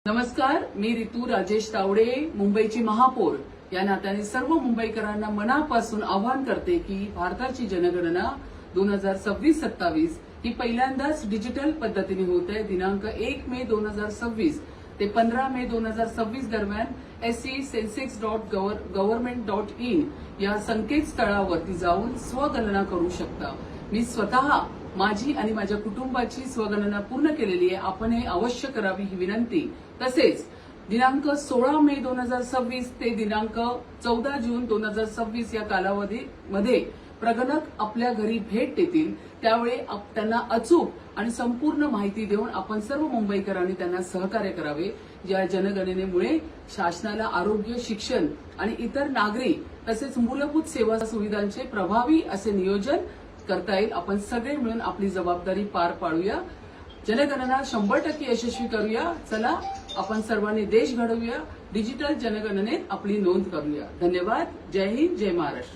नमस्कार, मी रितू राजेश तावडे, मुंबईची महापौर या नात्याने सर्व मुंबईकरांना मनापासून आवाहन करते की भारताची जनगणना 2026-27 ही पहिल्यांदाच डिजिटल पद्धतीने होत आहे. दिनांक 1 मे 2026 ते 15 मे 2026 दरम्यान se sensex.government.in या संकेतस्थळावरती जाऊन स्वगणना करू शकता. मी स्वतः माझी आणि माझ्या कुटुंबाची स्वगणना पूर्ण केलेली आहे. आपण हे अवश्य करावी ही विनंती. तसेच दिनांक 16 मे 2026 ते दिनांक 14 जून 2026 या कालावधीमध्ये प्रगणक आपल्या घरी भेट देतील. त्यावेळी त्यांना अचूक आणि संपूर्ण माहिती देऊन आपण सर्व मुंबईकरांनी त्यांना सहकार्य करावे. या जनगणनेमुळे शासनाला आरोग्य, शिक्षण आणि इतर नागरी तसेच मूलभूत सेवा सुविधांचे प्रभावी असे नियोजन करता येईल. आपण सगळे मिळून आपली जबाबदारी पार पाडूया. जनगणना 100% यशस्वी करूया. चला आपण सर्वांनी देश घडवूया. डिजिटल जनगणनेत आपली नोंद करूया. धन्यवाद. जय हिंद, जय महाराष्ट्र.